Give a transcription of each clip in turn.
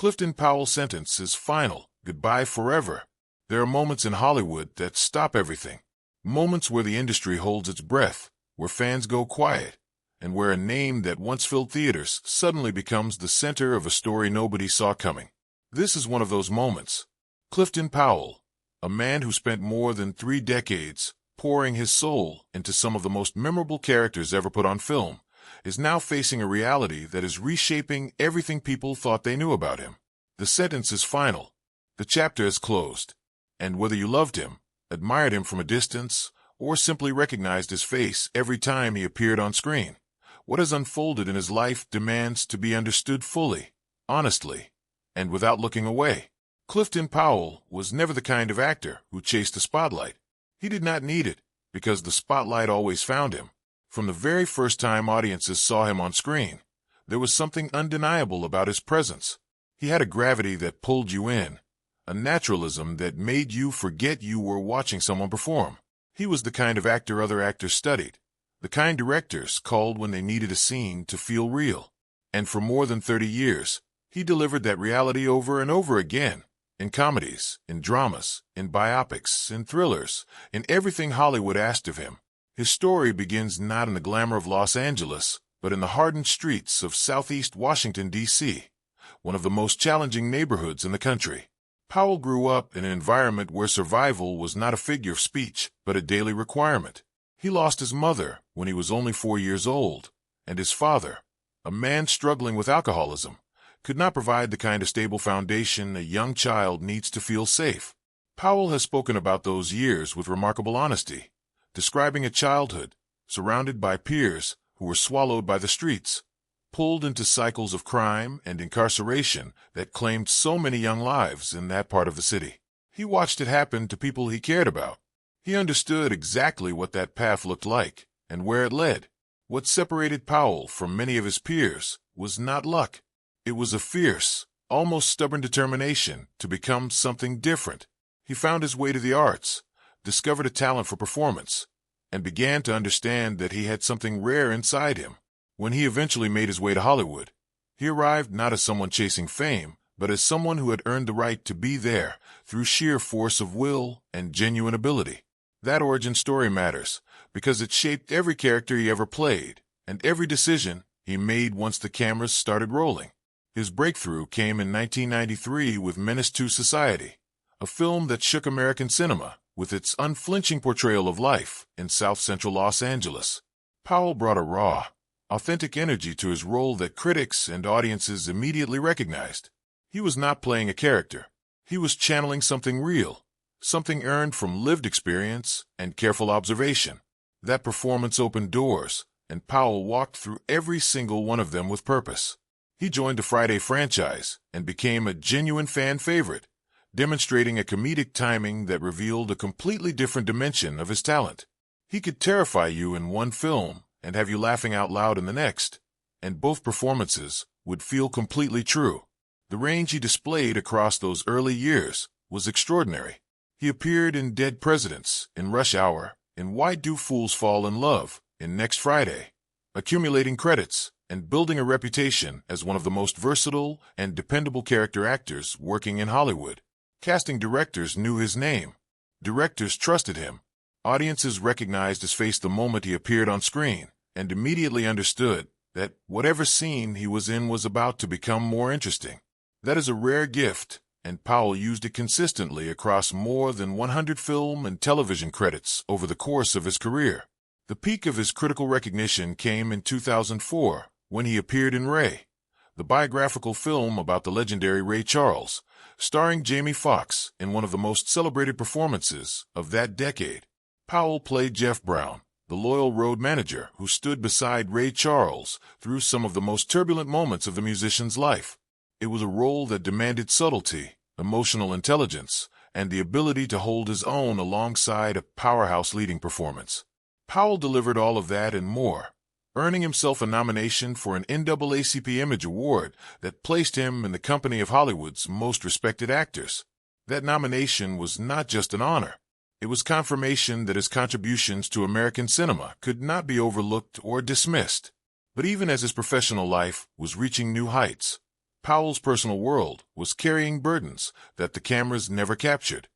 Clifton Powell's sentence is final, goodbye forever. There are moments in Hollywood that stop everything. Moments where the industry holds its breath, where fans go quiet, and where a name that once filled theaters suddenly becomes the center of a story nobody saw coming. This is one of those moments. Clifton Powell, a man who spent more than 3 decades pouring his soul into some of the most memorable characters ever put on film, is now facing a reality that is reshaping everything people thought they knew about him. The sentence is final. The chapter is closed. And whether you loved him, admired him from a distance, or simply recognized his face every time he appeared on screen, what has unfolded in his life demands to be understood fully, honestly, and without looking away. Clifton Powell was never the kind of actor who chased the spotlight. He did not need it, because the spotlight always found him. From the very first time audiences saw him on screen, there was something undeniable about his presence. He had a gravity that pulled you in, a naturalism that made you forget you were watching someone perform. He was the kind of actor other actors studied, the kind directors called when they needed a scene to feel real. And for more than 30 years, he delivered that reality over and over again, in comedies, in dramas, in biopics, in thrillers, in everything Hollywood asked of him. His story begins not in the glamour of Los Angeles, but in the hardened streets of Southeast Washington, D.C., one of the most challenging neighborhoods in the country. Powell grew up in an environment where survival was not a figure of speech, but a daily requirement. He lost his mother when he was only 4 years old, and his father, a man struggling with alcoholism, could not provide the kind of stable foundation a young child needs to feel safe. Powell has spoken about those years with remarkable honesty, describing a childhood surrounded by peers who were swallowed by the streets, pulled into cycles of crime and incarceration that claimed so many young lives in that part of the city. He watched it happen to people he cared about. He understood exactly what that path looked like and where it led. What separated Powell from many of his peers was not luck. It was a fierce, almost stubborn determination to become something different. He found his way to the arts, discovered a talent for performance, and began to understand that he had something rare inside him. When he eventually made his way to Hollywood, he arrived not as someone chasing fame, but as someone who had earned the right to be there through sheer force of will and genuine ability. That origin story matters because it shaped every character he ever played and every decision he made once the cameras started rolling. His breakthrough came in 1993 with Menace to Society, a film that shook American cinema with its unflinching portrayal of life in South Central Los Angeles. Powell brought a raw, authentic energy to his role that critics and audiences immediately recognized. He was not playing a character. He was channeling something real, something earned from lived experience and careful observation. That performance opened doors, and Powell walked through every single one of them with purpose. He joined the Friday franchise and became a genuine fan favorite, demonstrating a comedic timing that revealed a completely different dimension of his talent. He could terrify you in one film and have you laughing out loud in the next, and both performances would feel completely true. The range he displayed across those early years was extraordinary. He appeared in Dead Presidents, in Rush Hour, in Why Do Fools Fall in Love, in Next Friday, accumulating credits and building a reputation as one of the most versatile and dependable character actors working in Hollywood. Casting directors knew his name. Directors trusted him. Audiences recognized his face the moment he appeared on screen and immediately understood that whatever scene he was in was about to become more interesting. That is a rare gift, and Powell used it consistently across more than 100 film and television credits over the course of his career. The peak of his critical recognition came in 2004 when he appeared in Ray, the biographical film about the legendary Ray Charles, starring Jamie Foxx in one of the most celebrated performances of that decade. Powell played Jeff Brown, the loyal road manager who stood beside Ray Charles through some of the most turbulent moments of the musician's life. It was a role that demanded subtlety, emotional intelligence, and the ability to hold his own alongside a powerhouse leading performance. Powell delivered all of that and more, earning himself a nomination for an NAACP Image Award that placed him in the company of Hollywood's most respected actors. That nomination was not just an honor. It was confirmation that his contributions to American cinema could not be overlooked or dismissed. But even as his professional life was reaching new heights, Powell's personal world was carrying burdens that the cameras never captured.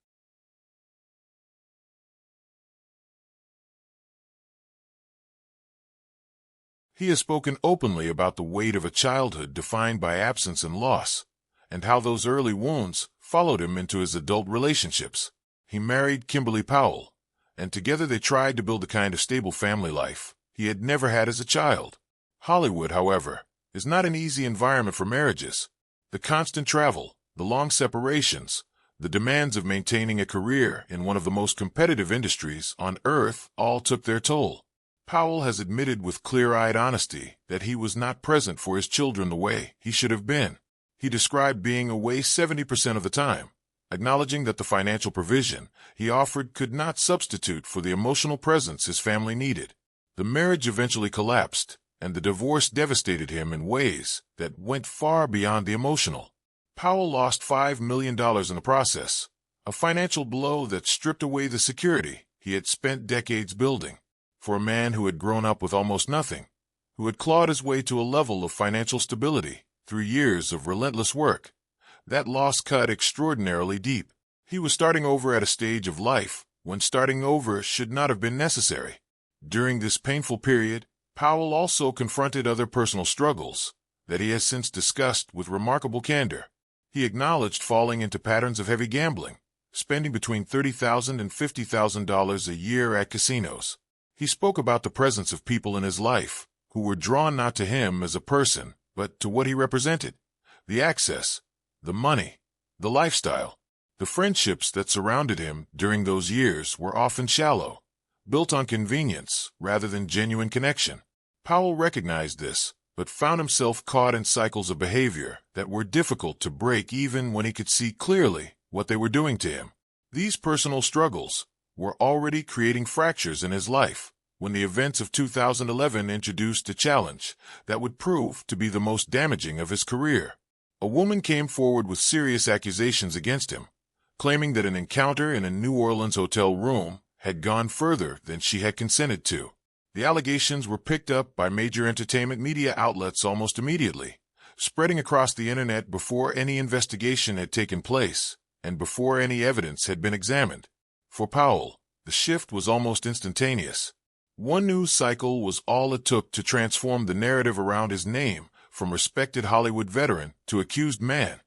He has spoken openly about the weight of a childhood defined by absence and loss, and how those early wounds followed him into his adult relationships. He married Kimberly Powell, and together they tried to build the kind of stable family life he had never had as a child. Hollywood, however, is not an easy environment for marriages. The constant travel, the long separations, the demands of maintaining a career in one of the most competitive industries on earth all took their toll. Powell has admitted with clear-eyed honesty that he was not present for his children the way he should have been. He described being away 70% of the time, acknowledging that the financial provision he offered could not substitute for the emotional presence his family needed. The marriage eventually collapsed, and the divorce devastated him in ways that went far beyond the emotional. Powell lost $5 million in the process, a financial blow that stripped away the security he had spent decades building. For a man who had grown up with almost nothing, who had clawed his way to a level of financial stability through years of relentless work, that loss cut extraordinarily deep. He was starting over at a stage of life when starting over should not have been necessary. During this painful period, Powell also confronted other personal struggles that he has since discussed with remarkable candor. He acknowledged falling into patterns of heavy gambling, spending between $30,000 and $50,000 a year at casinos. He spoke about the presence of people in his life who were drawn not to him as a person, but to what he represented: the access, the money, the lifestyle. The friendships that surrounded him during those years were often shallow, built on convenience rather than genuine connection. Powell recognized this, but found himself caught in cycles of behavior that were difficult to break even when he could see clearly what they were doing to him. These personal struggles were already creating fractures in his life when the events of 2011 introduced a challenge that would prove to be the most damaging of his career. A woman came forward with serious accusations against him, claiming that an encounter in a New Orleans hotel room had gone further than she had consented to. The allegations were picked up by major entertainment media outlets almost immediately, spreading across the internet before any investigation had taken place and before any evidence had been examined. For Powell, the shift was almost instantaneous. One news cycle was all it took to transform the narrative around his name from respected Hollywood veteran to accused man,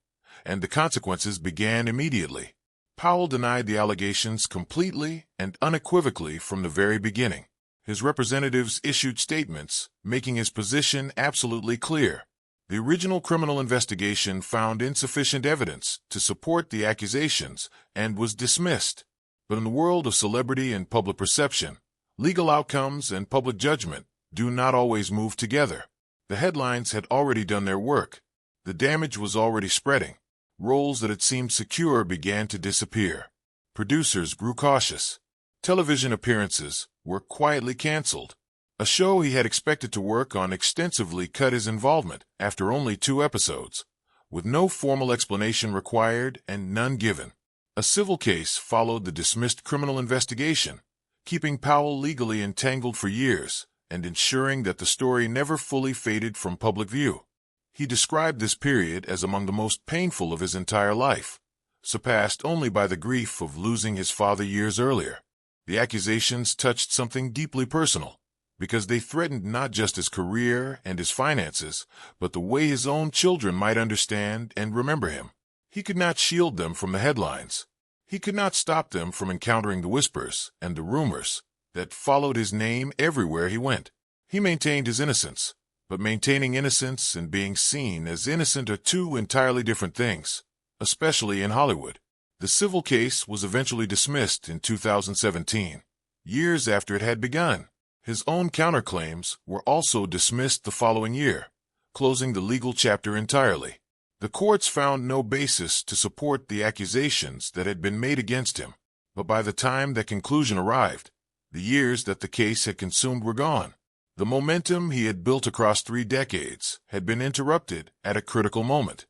and the consequences began immediately. Powell denied the allegations completely and unequivocally from the very beginning. His representatives issued statements, making his position absolutely clear. The original criminal investigation found insufficient evidence to support the accusations and was dismissed. But in the world of celebrity and public perception, legal outcomes and public judgment do not always move together. The headlines had already done their work. The damage was already spreading. Roles that had seemed secure began to disappear. Producers grew cautious. Television appearances were quietly canceled. A show he had expected to work on extensively cut his involvement after only 2 episodes, with no formal explanation required and none given. A civil case followed the dismissed criminal investigation, keeping Powell legally entangled for years and ensuring that the story never fully faded from public view. He described this period as among the most painful of his entire life, surpassed only by the grief of losing his father years earlier. The accusations touched something deeply personal, because they threatened not just his career and his finances, but the way his own children might understand and remember him. He could not shield them from the headlines. He could not stop them from encountering the whispers and the rumors that followed his name everywhere he went. He maintained his innocence, but maintaining innocence and being seen as innocent are 2 entirely different things, especially in Hollywood. The civil case was eventually dismissed in 2017, years after it had begun. His own counterclaims were also dismissed the following year, closing the legal chapter entirely. The courts found no basis to support the accusations that had been made against him, but by the time that conclusion arrived, the years that the case had consumed were gone. The momentum he had built across 3 decades had been interrupted at a critical moment.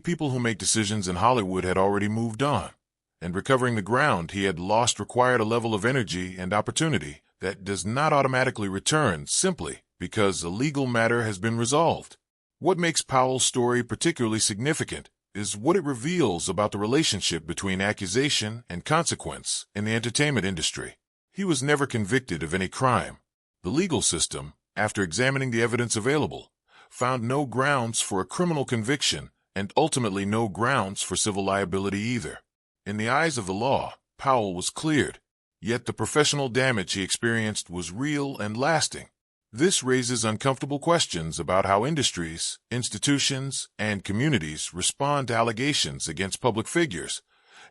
People who make decisions in Hollywood had already moved on, and recovering the ground he had lost required a level of energy and opportunity that does not automatically return simply because a legal matter has been resolved. What makes Powell's story particularly significant is what it reveals about the relationship between accusation and consequence in the entertainment industry. He was never convicted of any crime. The legal system, after examining the evidence available, found no grounds for a criminal conviction and ultimately no grounds for civil liability either. In the eyes of the law, Powell was cleared, yet the professional damage he experienced was real and lasting. This raises uncomfortable questions about how industries, institutions, and communities respond to allegations against public figures,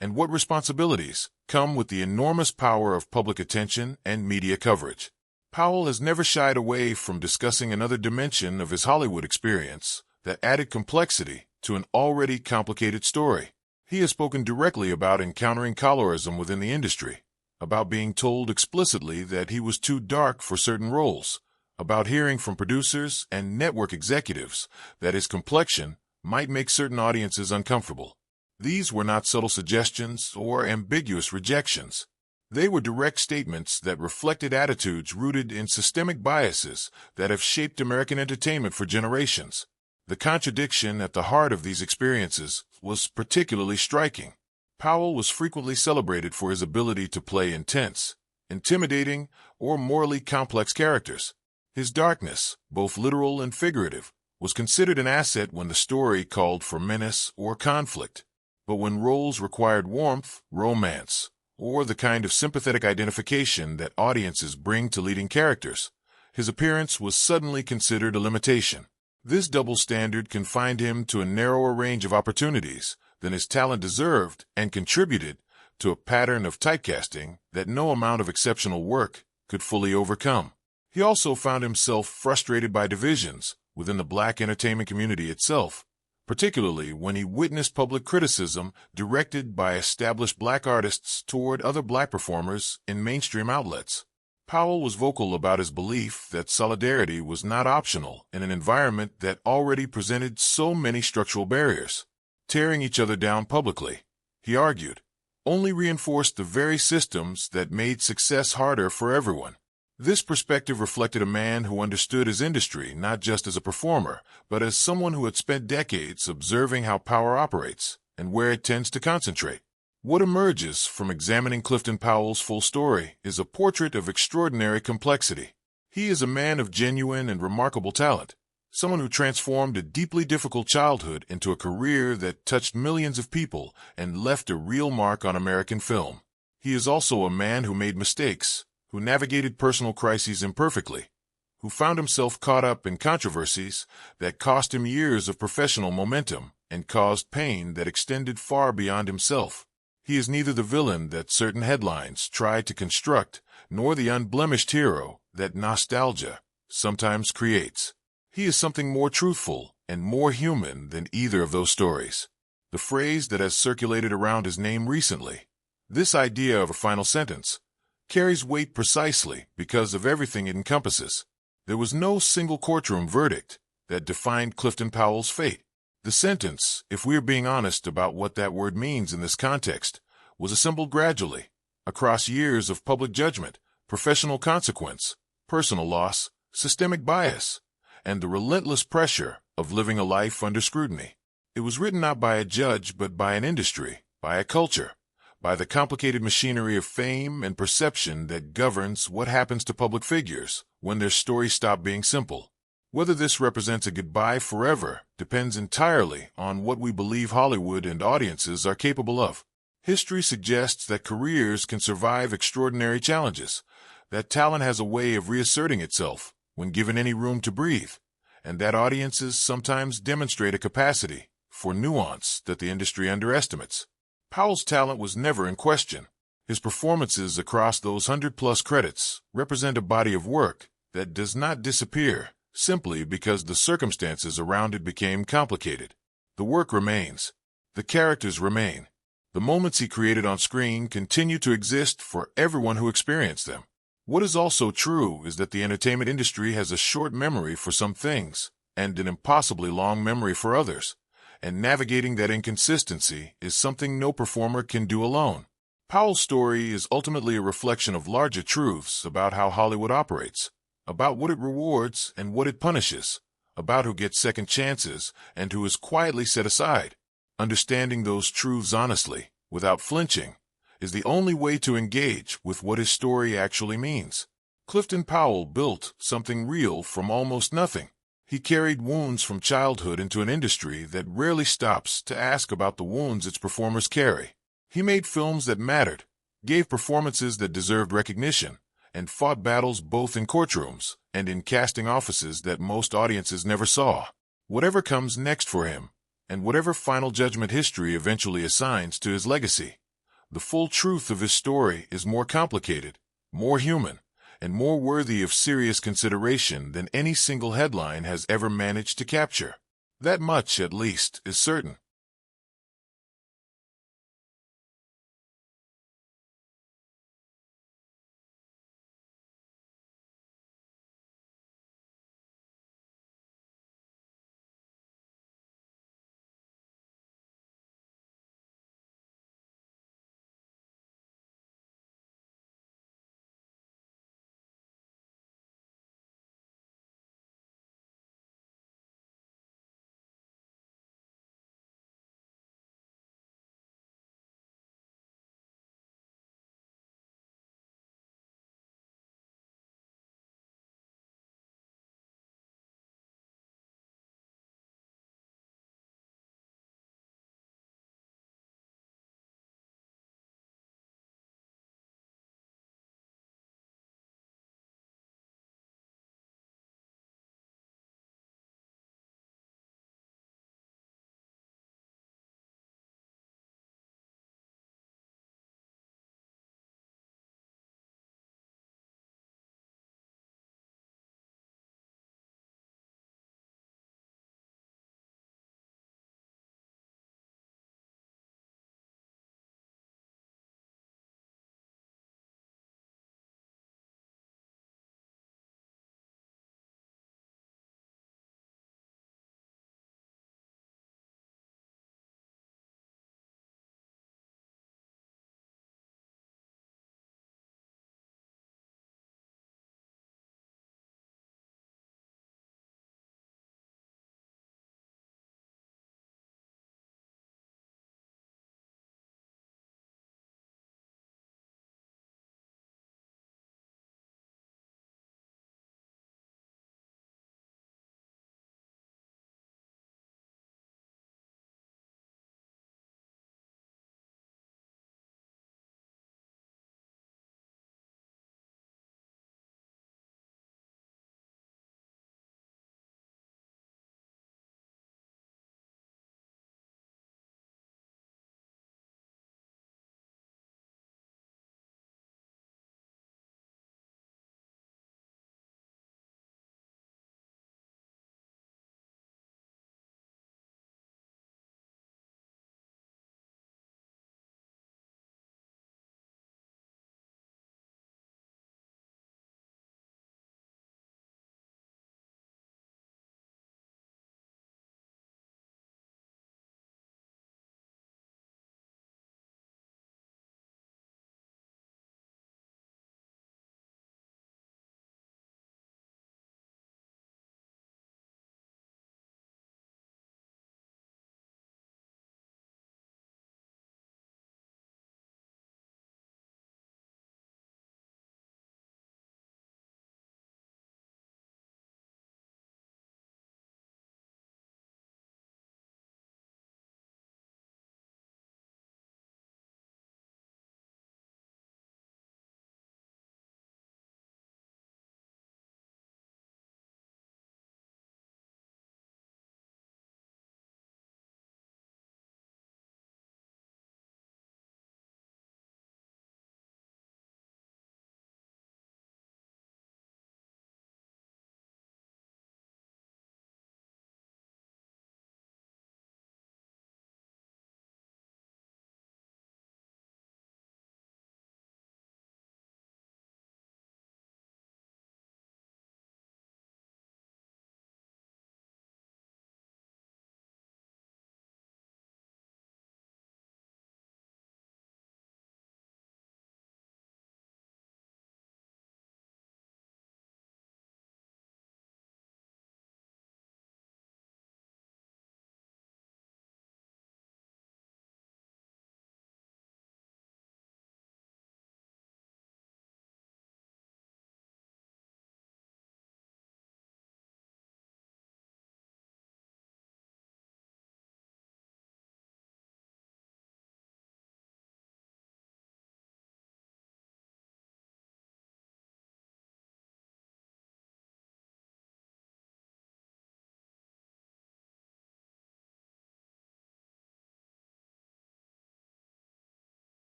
and what responsibilities come with the enormous power of public attention and media coverage. Powell has never shied away from discussing another dimension of his Hollywood experience that added complexity to an already complicated story. He has spoken directly about encountering colorism within the industry, about being told explicitly that he was too dark for certain roles, about hearing from producers and network executives that his complexion might make certain audiences uncomfortable. These were not subtle suggestions or ambiguous rejections. They were direct statements that reflected attitudes rooted in systemic biases that have shaped American entertainment for generations. The contradiction at the heart of these experiences was particularly striking. Powell was frequently celebrated for his ability to play intense, intimidating, or morally complex characters. His darkness, both literal and figurative, was considered an asset when the story called for menace or conflict. But when roles required warmth, romance, or the kind of sympathetic identification that audiences bring to leading characters, his appearance was suddenly considered a limitation. This double standard confined him to a narrower range of opportunities than his talent deserved and contributed to a pattern of typecasting that no amount of exceptional work could fully overcome. He also found himself frustrated by divisions within the black entertainment community itself, particularly when he witnessed public criticism directed by established black artists toward other black performers in mainstream outlets. Powell was vocal about his belief that solidarity was not optional in an environment that already presented so many structural barriers. Tearing each other down publicly, he argued, only reinforced the very systems that made success harder for everyone. This perspective reflected a man who understood his industry not just as a performer, but as someone who had spent decades observing how power operates and where it tends to concentrate. What emerges from examining Clifton Powell's full story is a portrait of extraordinary complexity. He is a man of genuine and remarkable talent, someone who transformed a deeply difficult childhood into a career that touched millions of people and left a real mark on American film. He is also a man who made mistakes, who navigated personal crises imperfectly, who found himself caught up in controversies that cost him years of professional momentum and caused pain that extended far beyond himself. He is neither the villain that certain headlines try to construct, nor the unblemished hero that nostalgia sometimes creates. He is something more truthful and more human than either of those stories. The phrase that has circulated around his name recently, this idea of a final sentence, carries weight precisely because of everything it encompasses. There was no single courtroom verdict that defined Clifton Powell's fate. The sentence, if we are being honest about what that word means in this context, was assembled gradually, across years of public judgment, professional consequence, personal loss, systemic bias, and the relentless pressure of living a life under scrutiny. It was written not by a judge but by an industry, by a culture, by the complicated machinery of fame and perception that governs what happens to public figures when their stories stop being simple. Whether this represents a goodbye forever depends entirely on what we believe Hollywood and audiences are capable of. History suggests that careers can survive extraordinary challenges, that talent has a way of reasserting itself when given any room to breathe, and that audiences sometimes demonstrate a capacity for nuance that the industry underestimates. Powell's talent was never in question. His performances across those 100-plus credits represent a body of work that does not disappear simply because the circumstances around it became complicated. The work remains. The characters remain. The moments he created on screen continue to exist for everyone who experienced them. What is also true is that the entertainment industry has a short memory for some things and an impossibly long memory for others, and navigating that inconsistency is something no performer can do alone. Powell's story is ultimately a reflection of larger truths about how Hollywood operates, about what it rewards and what it punishes, about who gets second chances and who is quietly set aside. Understanding those truths honestly, without flinching, is the only way to engage with what his story actually means. Clifton Powell built something real from almost nothing. He carried wounds from childhood into an industry that rarely stops to ask about the wounds its performers carry. He made films that mattered, gave performances that deserved recognition, and fought battles both in courtrooms and in casting offices that most audiences never saw. Whatever comes next for him, and whatever final judgment history eventually assigns to his legacy, the full truth of his story is more complicated, more human, and more worthy of serious consideration than any single headline has ever managed to capture. That much, at least, is certain.